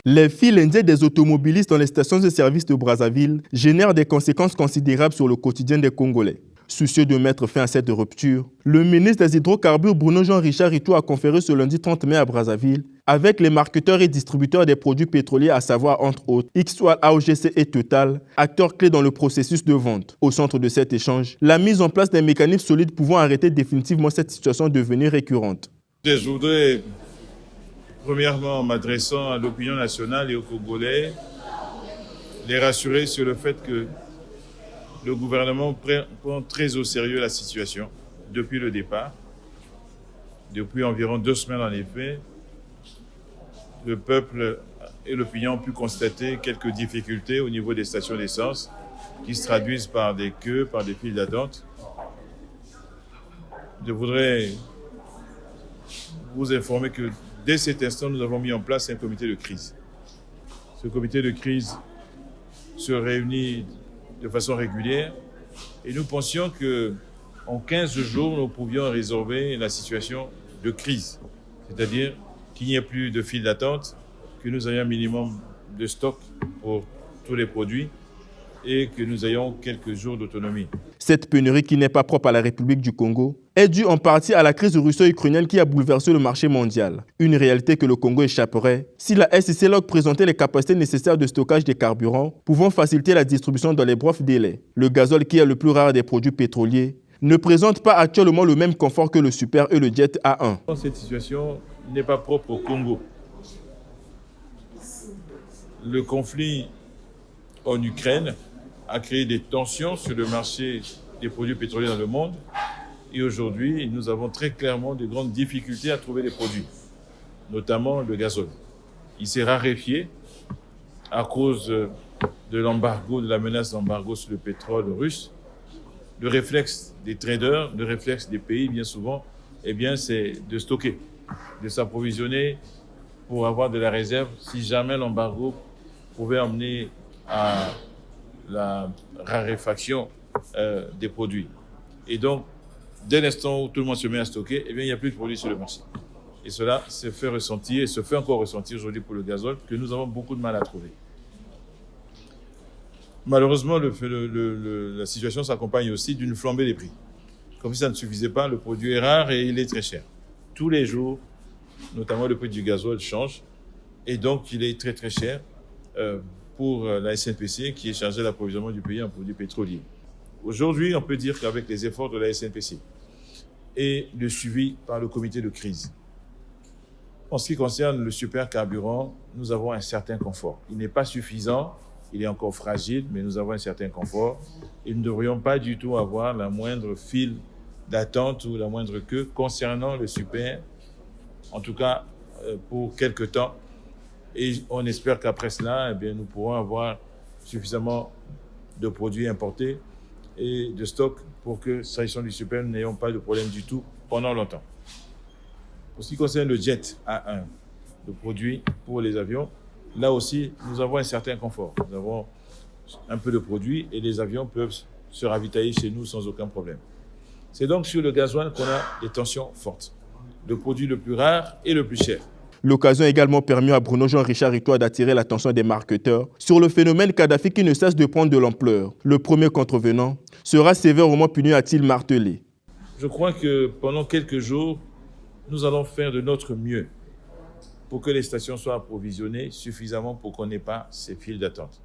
Les files indiennes des automobilistes dans les stations de service de Brazzaville génèrent des conséquences considérables sur le quotidien des Congolais. Soucieux de mettre fin à cette rupture, le ministre des Hydrocarbures Bruno Jean-Richard Ritou a conféré ce lundi 30 mai à Brazzaville avec les marketeurs et distributeurs des produits pétroliers, à savoir entre autres XOIL, AOGC et Total, acteurs clés dans le processus de vente. Au centre de cet échange, la mise en place des mécanismes solides pouvant arrêter définitivement cette situation devenue récurrente. Je voudrais, premièrement, en m'adressant à l'opinion nationale et aux Congolais, les rassurer sur le fait que le gouvernement prend très au sérieux la situation depuis le départ. Depuis environ 2 semaines, en effet, le peuple et l'opinion ont pu constater quelques difficultés au niveau des stations d'essence qui se traduisent par des queues, par des files d'attente. Je voudrais vous informer que dès cet instant, nous avons mis en place un comité de crise. Ce comité de crise se réunit de façon régulière et nous pensions qu'en 15 jours, nous pouvions résorber la situation de crise, c'est-à-dire qu'il n'y ait plus de file d'attente, que nous ayons un minimum de stock pour tous les produits et que nous ayons quelques jours d'autonomie. Cette pénurie, qui n'est pas propre à la République du Congo, est due en partie à la crise russo-ukrainienne qui a bouleversé le marché mondial. Une réalité que le Congo échapperait si la SCCLOC présentait les capacités nécessaires de stockage des carburants pouvant faciliter la distribution dans les brefs délais. Le gazole, qui est le plus rare des produits pétroliers, ne présente pas actuellement le même confort que le Super et le Jet A1. Cette situation n'est pas propre au Congo. Le conflit en Ukraine a créé des tensions sur le marché des produits pétroliers dans le monde. Et aujourd'hui, nous avons très clairement de grandes difficultés à trouver des produits, notamment le gazole. Il s'est raréfié à cause de l'embargo, de la menace d'embargo sur le pétrole russe. Le réflexe des traders, le réflexe des pays, bien souvent, eh bien, c'est de stocker, de s'approvisionner pour avoir de la réserve si jamais l'embargo pouvait emmener à la raréfaction des produits. Et donc, dès l'instant où tout le monde se met à stocker, eh bien, il n'y a plus de produits sur le marché. Et cela se fait ressentir, et se fait encore ressentir aujourd'hui pour le gazole, que nous avons beaucoup de mal à trouver. Malheureusement, la situation s'accompagne aussi d'une flambée des prix. Comme si ça ne suffisait pas, le produit est rare et il est très cher. Tous les jours, notamment le prix du gazole change, et donc il est très très cher pour la SNPC qui est chargée de l'approvisionnement du pays en produits pétroliers. Aujourd'hui, on peut dire qu'avec les efforts de la SNPC et le suivi par le comité de crise, en ce qui concerne le supercarburant, nous avons un certain confort. Il n'est pas suffisant, il est encore fragile, mais nous avons un certain confort et nous ne devrions pas du tout avoir la moindre file d'attente ou la moindre queue concernant le super, en tout cas pour quelque temps. Et on espère qu'après cela, eh bien, nous pourrons avoir suffisamment de produits importés et de stock pour que, s'agissant du super, nous n'ayons pas de problème du tout pendant longtemps. Pour ce qui concerne le Jet A1, le produit pour les avions, là aussi, nous avons un certain confort. Nous avons un peu de produits et les avions peuvent se ravitailler chez nous sans aucun problème. C'est donc sur le gasoil qu'on a des tensions fortes. Le produit le plus rare et le plus cher. L'occasion a également permis à Bruno Jean-Richard Ritou d'attirer l'attention des marketeurs sur le phénomène Kadhafi qui ne cesse de prendre de l'ampleur. Le premier contrevenant sera sévèrement puni, a-t-il martelé. Je crois que pendant quelques jours, nous allons faire de notre mieux pour que les stations soient approvisionnées suffisamment pour qu'on n'ait pas ces files d'attente.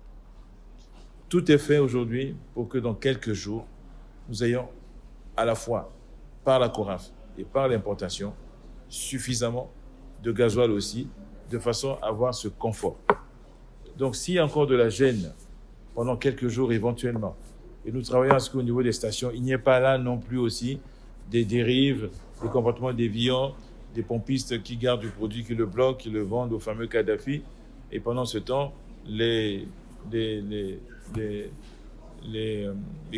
Tout est fait aujourd'hui pour que dans quelques jours, nous ayons à la fois par la CORAF et par l'importation suffisamment de gasoil aussi, de façon à avoir ce confort. Donc s'il y a encore de la gêne pendant quelques jours éventuellement, et nous travaillons à ce qu'au niveau des stations, il n'y ait pas là non plus aussi des dérives, des comportements déviants, des pompistes qui gardent du produit, qui le bloquent, qui le vendent au fameux Kadhafi, et pendant ce temps, les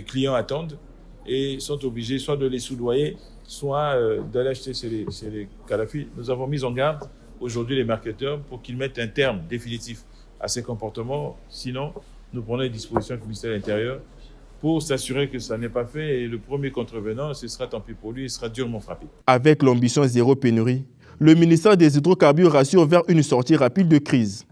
clients attendent et sont obligés soit de les soudoyer, soit d'aller acheter chez les Kadhafi. Nous avons mis en garde aujourd'hui les marketeurs pour qu'ils mettent un terme définitif à ces comportements. Sinon, nous prenons les dispositions du ministère de l'Intérieur pour s'assurer que ça n'est pas fait. Et le premier contrevenant, ce sera tant pis pour lui, il sera durement frappé. Avec l'ambition zéro pénurie, le ministère des Hydrocarbures rassure vers une sortie rapide de crise.